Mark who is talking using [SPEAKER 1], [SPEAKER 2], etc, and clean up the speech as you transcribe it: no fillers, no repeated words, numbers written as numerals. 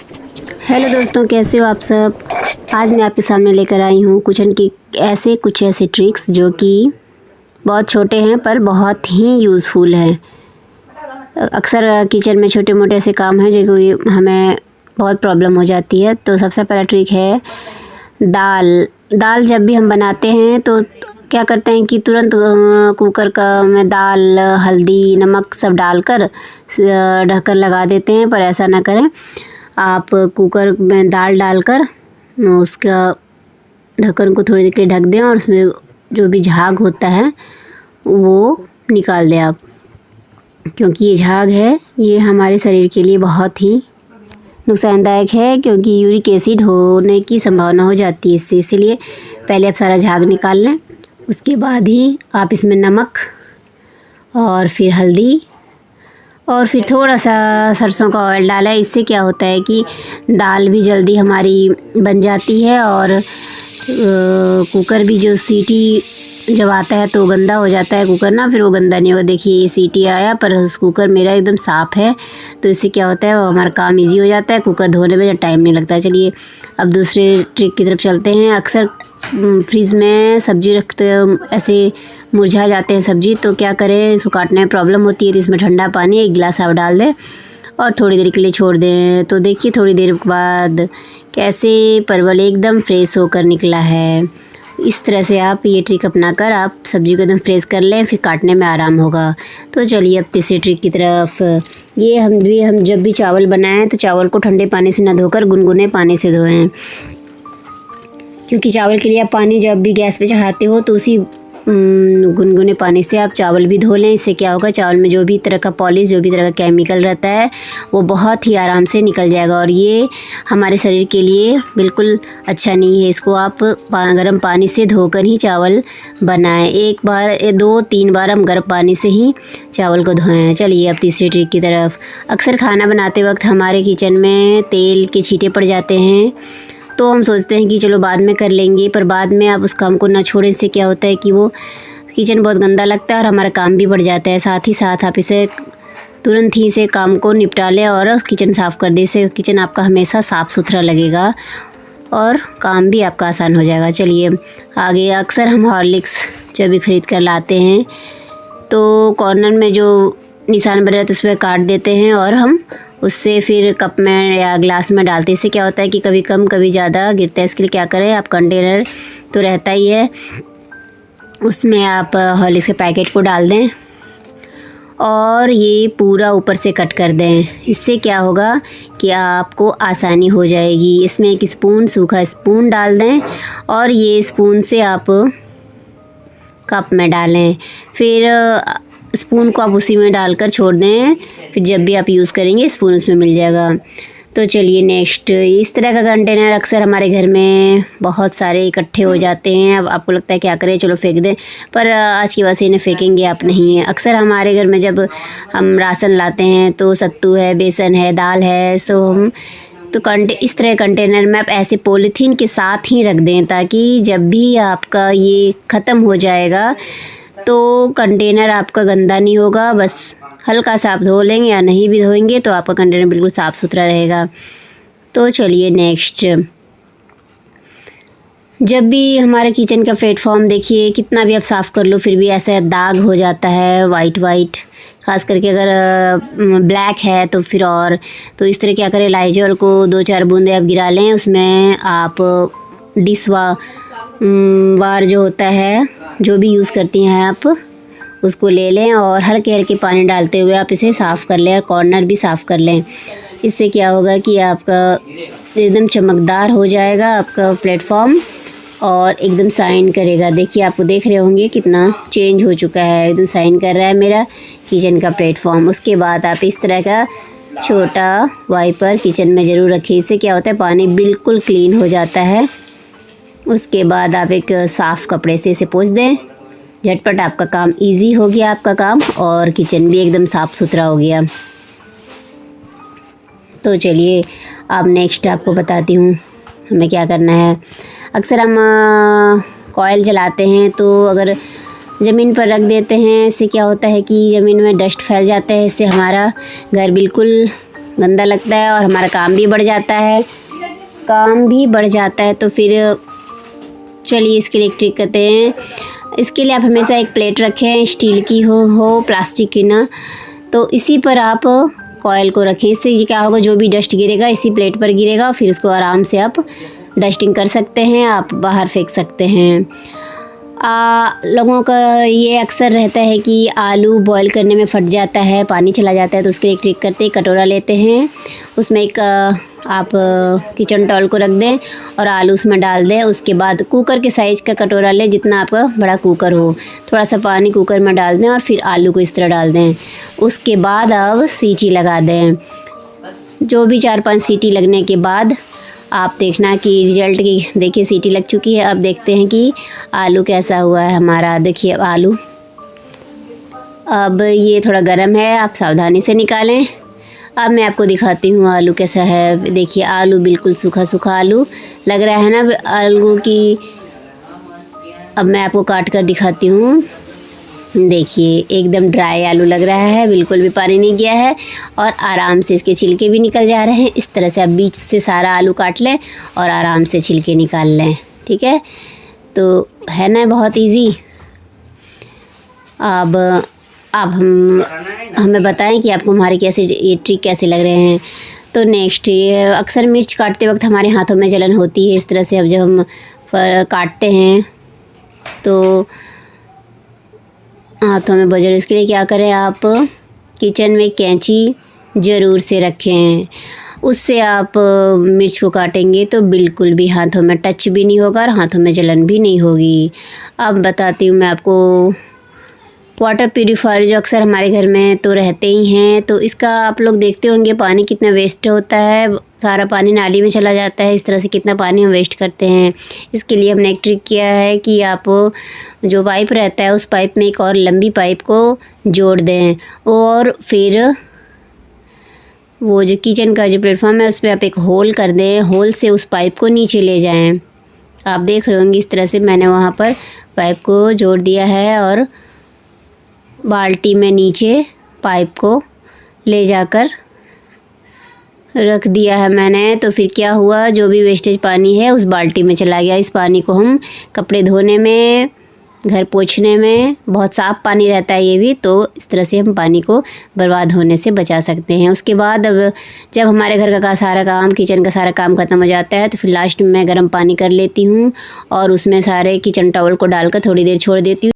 [SPEAKER 1] Hello दोस्तों, कैसे हो आप सब। आज मैं आपके सामने लेकर आई हूँ किचन की कुछ ऐसे ट्रिक्स जो कि बहुत छोटे हैं पर बहुत ही यूज़फुल हैं। अक्सर किचन में छोटे मोटे ऐसे काम हैं जो कि हमें बहुत प्रॉब्लम हो जाती है। तो सबसे पहला ट्रिक है दाल जब भी हम बनाते हैं तो क्या करते हैं कि तुरंत कुकर में दाल, हल्दी, नमक सब डालकर ढक्कन लगा देते हैं, पर ऐसा ना करें। आप कुकर में दाल डालकर उसका ढक्कन को थोड़ी देर के लिए ढक दें और उसमें जो भी झाग होता है वो निकाल दें आप, क्योंकि ये झाग है ये हमारे शरीर के लिए बहुत ही नुकसानदायक है, क्योंकि यूरिक एसिड होने की संभावना हो जाती है इससे। इसीलिए पहले आप सारा झाग निकाल लें, उसके बाद ही आप इसमें नमक और फिर हल्दी और फिर थोड़ा सा सरसों का ऑयल डालें। इससे क्या होता है कि दाल भी जल्दी हमारी बन जाती है और कुकर भी जो सीटी जब आता है तो गंदा हो जाता है कुकर ना, फिर वो गंदा नहीं होगा। देखिए ये सीटी आया पर कुकर मेरा एकदम साफ़ है, तो इससे क्या होता है हमारा काम इजी हो जाता है, कुकर धोने में टाइम नहीं लगता है। चलिए अब दूसरे ट्रिक की तरफ चलते हैं। अक्सर फ्रिज में सब्ज़ी रखते ऐसे मुरझा जाते हैं सब्ज़ी, तो क्या करें, इसको काटने में प्रॉब्लम होती है, तो इसमें ठंडा पानी 1 गिलास आप डाल दें और थोड़ी देर के लिए छोड़ दें। तो देखिए थोड़ी देर बाद कैसे परवल एकदम फ्रेश होकर निकला है। इस तरह से आप ये ट्रिक अपनाकर आप सब्ज़ी को एकदम फ्रेश कर लें, फिर काटने में आराम होगा। तो चलिए अब तीसरी ट्रिक की तरफ। हम जब भी चावल बनाएं तो चावल को ठंडे पानी से ना धोकर गुनगुने पानी से धोएं, क्योंकि चावल के लिए आप पानी जब भी गैस पे चढ़ाते हो तो उसी गुनगुने पानी से आप चावल भी धो लें। इससे क्या होगा, चावल में जो भी तरह का पॉलिश, जो भी तरह का केमिकल रहता है वो बहुत ही आराम से निकल जाएगा, और ये हमारे शरीर के लिए बिल्कुल अच्छा नहीं है। इसको आप गर्म पानी से धोकर ही चावल बनाएं। 2-3 बार हम गर्म पानी से ही चावल को धोएं। चलिए अब तीसरी ट्रिक की तरफ। अक्सर खाना बनाते वक्त हमारे किचन में तेल के छींटे पड़ जाते हैं, तो हम सोचते हैं कि चलो बाद में कर लेंगे, पर बाद में आप उस काम को ना छोड़ें। इससे क्या होता है कि वो किचन बहुत गंदा लगता है और हमारा काम भी बढ़ जाता है। साथ ही साथ आप इसे तुरंत ही इसे काम को निपटा लें और किचन साफ़ कर दें। इससे किचन आपका हमेशा साफ़ सुथरा लगेगा और काम भी आपका आसान हो जाएगा। चलिए आगे। अक्सर हम हॉर्लिक्स जब भी ख़रीद कर लाते हैं तो कॉर्नर में जो निशान बने रहते हैं उस पर काट देते हैं और हम उससे फिर कप में या ग्लास में डालते हैं। इससे क्या होता है कि कभी कम कभी ज़्यादा गिरता है। इसके लिए क्या करें, आप कंटेनर तो रहता ही है, उसमें आप हॉर्लिक्स के पैकेट को डाल दें और ये पूरा ऊपर से कट कर दें। इससे क्या होगा कि आपको आसानी हो जाएगी। इसमें एक सूखा स्पून डाल दें और ये स्पून से आप कप में डालें, फिर स्पून को आप उसी में डालकर छोड़ दें, फिर जब भी आप यूज़ करेंगे स्पून उसमें मिल जाएगा। तो चलिए नेक्स्ट। इस तरह का कंटेनर अक्सर हमारे घर में बहुत सारे इकट्ठे हो जाते हैं। अब आपको लगता है क्या करें, चलो फेंक दें, पर आज की बात से इन्हें फेंकेंगे आप नहीं। अक्सर हमारे घर में जब हम राशन लाते हैं तो सत्तू है, बेसन है, दाल है, सो हम तो इस तरह कंटेनर में आप ऐसे पॉलीथीन के साथ ही रख दें, ताकि जब भी आपका ये ख़त्म हो जाएगा तो कंटेनर आपका गंदा नहीं होगा। बस हल्का सा आप धो लेंगे या नहीं भी धोएंगे तो आपका कंटेनर बिल्कुल साफ़ सुथरा रहेगा। तो चलिए नेक्स्ट। जब भी हमारे किचन का प्लेटफॉर्म देखिए कितना भी आप साफ़ कर लो फिर भी ऐसा दाग हो जाता है, वाइट, ख़ास करके अगर ब्लैक है तो फिर और। तो इस तरह क्या करें, लाइजॉल को 2-4 बूंदे आप गिरा लें, उसमें आप डिश वार जो होता है, जो भी यूज़ करती हैं आप, उसको ले लें और हल्के हल्के पानी डालते हुए आप इसे साफ़ कर लें और कॉर्नर भी साफ़ कर लें। इससे क्या होगा कि आपका एकदम चमकदार हो जाएगा आपका प्लेटफॉर्म और एकदम शाइन करेगा। देखिए आपको देख रहे होंगे कितना चेंज हो चुका है, एकदम शाइन कर रहा है मेरा किचन का प्लेटफॉर्म। उसके बाद आप इस तरह का छोटा वाइपर किचन में ज़रूर रखें। इससे क्या होता है, पानी बिल्कुल क्लीन हो जाता है। उसके बाद आप एक साफ़ कपड़े से इसे पोंछ दें, झटपट आपका काम इजी हो गया आपका काम, और किचन भी एकदम साफ़ सुथरा हो गया। तो चलिए अब नेक्स्ट आपको बताती हूँ हमें क्या करना है। अक्सर हम कॉयल जलाते हैं तो अगर ज़मीन पर रख देते हैं, इससे क्या होता है कि ज़मीन में डस्ट फैल जाता है। इससे हमारा घर बिल्कुल गंदा लगता है और हमारा काम भी बढ़ जाता है। तो फिर चलिए इसके लिए एक ट्रिक करते हैं। इसके लिए आप हमेशा एक प्लेट रखें, स्टील की हो प्लास्टिक की ना, तो इसी पर आप कॉयल को रखें। इससे क्या होगा, जो भी डस्ट गिरेगा इसी प्लेट पर गिरेगा, फिर उसको आराम से आप डस्टिंग कर सकते हैं, आप बाहर फेंक सकते हैं। लोगों का ये अक्सर रहता है कि आलू बॉईल करने में फट जाता है, पानी चला जाता है, तो उसके लिए एक ट्रिक करते हैं। कटोरा लेते हैं, उसमें एक आप किचन टॉवल को रख दें और आलू उसमें डाल दें। उसके बाद कुकर के साइज़ का कटोरा लें, जितना आपका बड़ा कुकर हो, थोड़ा सा पानी कुकर में डाल दें और फिर आलू को इस तरह डाल दें। उसके बाद अब सीटी लगा दें। जो भी 4-5 सीटी लगने के बाद आप देखना कि रिज़ल्ट की देखिए सीटी लग चुकी है। अब देखते हैं कि आलू कैसा हुआ है हमारा। देखिए आलू अब ये थोड़ा गर्म है, आप सावधानी से निकालें। अब मैं आपको दिखाती हूँ आलू कैसा है। देखिए आलू बिल्कुल सूखा सूखा आलू लग रहा है ना आलू की। अब मैं आपको काट कर दिखाती हूँ। देखिए एकदम ड्राई आलू लग रहा है, बिल्कुल भी पानी नहीं गया है और आराम से इसके छिलके भी निकल जा रहे हैं। इस तरह से आप बीच से सारा आलू काट लें और आराम से छिलके निकाल लें। ठीक है, तो है ना बहुत इजी। अब हमें बताएं कि आपको हमारे कैसे ये ट्रिक कैसे लग रहे हैं। तो नेक्स्ट, ये अक्सर मिर्च काटते वक्त हमारे हाथों में जलन होती है। इस तरह से अब जब हम काटते हैं तो हाथों में बजर, इसके लिए क्या करें, आप किचन में कैंची ज़रूर से रखें। उससे आप मिर्च को काटेंगे तो बिल्कुल भी हाथों में टच भी नहीं होगा और हाथों में जलन भी नहीं होगी। अब बताती हूँ मैं आपको। वाटर प्यूरीफायर जो अक्सर हमारे घर में तो रहते ही हैं, तो इसका आप लोग देखते होंगे पानी कितना वेस्ट होता है, सारा पानी नाली में चला जाता है। इस तरह से कितना पानी हम वेस्ट करते हैं। इसके लिए हमने एक ट्रिक किया है कि आप जो पाइप रहता है उस पाइप में एक और लंबी पाइप को जोड़ दें और फिर वो जो किचन का जो प्लेटफॉर्म है उस पर आप एक होल कर दें। होल से उस पाइप को नीचे ले जाएं। आप देख रहे होंगे इस तरह से मैंने वहाँ पर पाइप को जोड़ दिया है और बाल्टी में नीचे पाइप को ले जाकर रख दिया है मैंने। तो फिर क्या हुआ, जो भी वेस्टेज पानी है उस बाल्टी में चला गया। इस पानी को हम कपड़े धोने में, घर पोंछने में, बहुत साफ़ पानी रहता है ये भी, तो इस तरह से हम पानी को बर्बाद होने से बचा सकते हैं। उसके बाद अब जब हमारे घर का सारा काम, किचन का सारा काम ख़त्म हो जाता है तो फिर लास्ट में मैं गर्म पानी कर लेती हूँ और उसमें सारे किचन टॉवल को डालकर थोड़ी देर छोड़ देती हूँ।